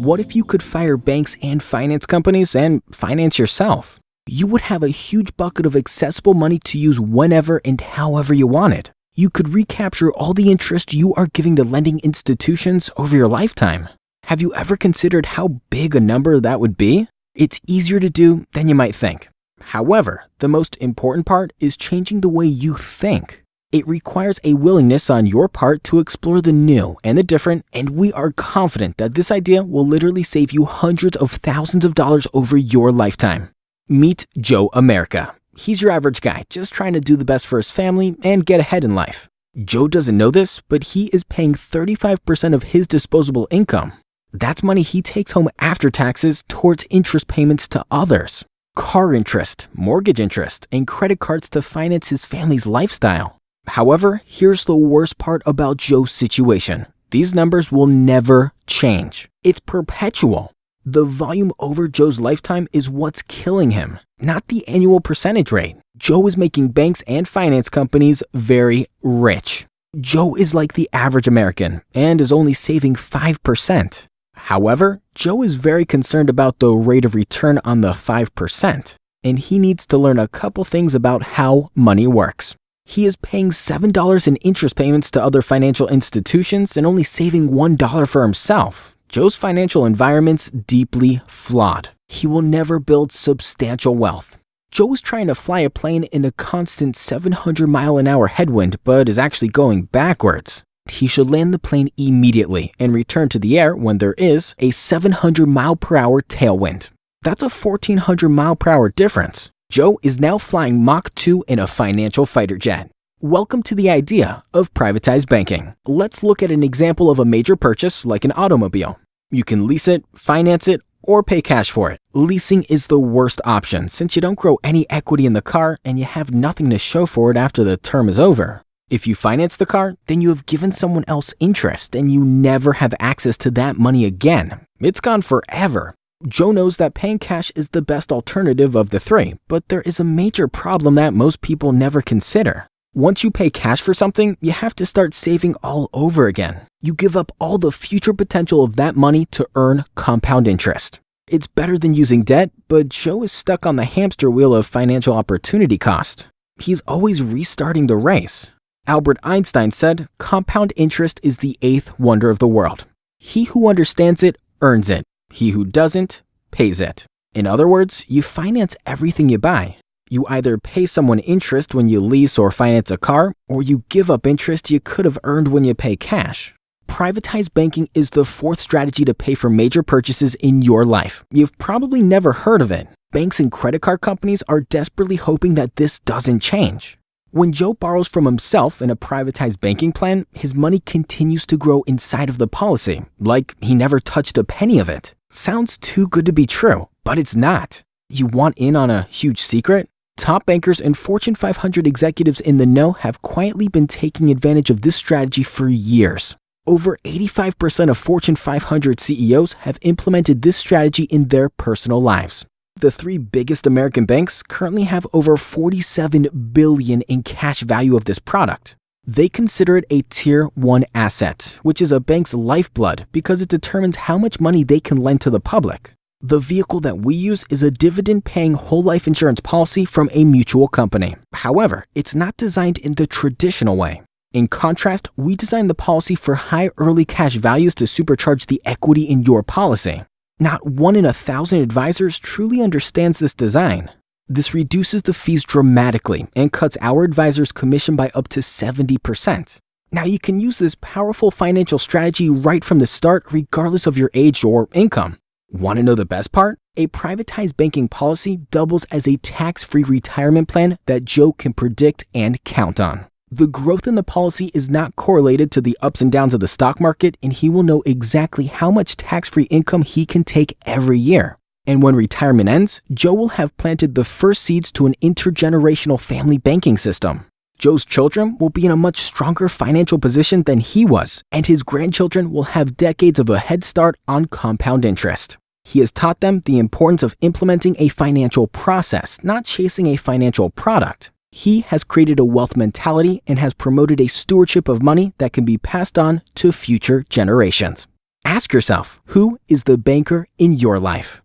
What if you could fire banks and finance companies and finance yourself? You would have a huge bucket of accessible money to use whenever and however you wanted. You could recapture all the interest you are giving to lending institutions over your lifetime. Have you ever considered how big a number that would be? It's easier to do than you might think. However, the most important part is changing the way you think. It requires a willingness on your part to explore the new and the different, and we are confident that this idea will literally save you hundreds of thousands of dollars over your lifetime. Meet Joe America. He's your average guy, just trying to do the best for his family and get ahead in life. Joe doesn't know this, but he is paying 35% of his disposable income. That's money he takes home after taxes towards interest payments to others. Car interest, mortgage interest, and credit cards to finance his family's lifestyle. However, here's the worst part about Joe's situation. These numbers will never change. It's perpetual. The volume over Joe's lifetime is what's killing him, not the annual percentage rate. Joe is making banks and finance companies very rich. Joe is like the average American and is only saving 5%. However, Joe is very concerned about the rate of return on the 5%, and he needs to learn a couple things about how money works. He is paying $7 in interest payments to other financial institutions and only saving $1 for himself. Joe's financial environment's deeply flawed. He will never build substantial wealth. Joe is trying to fly a plane in a constant 700-mile-an-hour headwind, but is actually going backwards. He should land the plane immediately and return to the air when there is a 700-mile-per-hour tailwind. That's a 1,400-mile-per-hour difference. Joe is now flying Mach 2 in a financial fighter jet. Welcome to the idea of privatized banking. Let's look at an example of a major purchase like an automobile. You can lease it, finance it, or pay cash for it. Leasing is the worst option since you don't grow any equity in the car and you have nothing to show for it after the term is over. If you finance the car, then you have given someone else interest and you never have access to that money again. It's gone forever. Joe knows that paying cash is the best alternative of the three, but there is a major problem that most people never consider. Once you pay cash for something, you have to start saving all over again. You give up all the future potential of that money to earn compound interest. It's better than using debt, but Joe is stuck on the hamster wheel of financial opportunity cost. He's always restarting the race. Albert Einstein said, "Compound interest is the eighth wonder of the world. He who understands it earns it. He who doesn't pays it." In other words, you finance everything you buy. You either pay someone interest when you lease or finance a car, or you give up interest you could have earned when you pay cash. Privatized banking is the fourth strategy to pay for major purchases in your life. You've probably never heard of it. Banks and credit card companies are desperately hoping that this doesn't change. When Joe borrows from himself in a privatized banking plan, his money continues to grow inside of the policy, like he never touched a penny of it. Sounds too good to be true, but it's not. You want in on a huge secret? Top bankers and Fortune 500 executives in the know have quietly been taking advantage of this strategy for years. Over 85% of Fortune 500 CEOs have implemented this strategy in their personal lives. The three biggest American banks currently have over $47 billion in cash value of this product. They consider it a Tier 1 asset, which is a bank's lifeblood because it determines how much money they can lend to the public. The vehicle that we use is a dividend-paying whole life insurance policy from a mutual company. However, it's not designed in the traditional way. In contrast, we designed the policy for high early cash values to supercharge the equity in your policy. Not 1 in 1,000 advisors truly understands this design. This reduces the fees dramatically and cuts our advisors' commission by up to 70%. Now you can use this powerful financial strategy right from the start regardless of your age or income. Want to know the best part? A privatized banking policy doubles as a tax-free retirement plan that Joe can predict and count on. The growth in the policy is not correlated to the ups and downs of the stock market, and he will know exactly how much tax-free income he can take every year. And when retirement ends, Joe will have planted the first seeds to an intergenerational family banking system. Joe's children will be in a much stronger financial position than he was, and his grandchildren will have decades of a head start on compound interest. He has taught them the importance of implementing a financial process, not chasing a financial product. He has created a wealth mentality and has promoted a stewardship of money that can be passed on to future generations. Ask yourself, who is the banker in your life?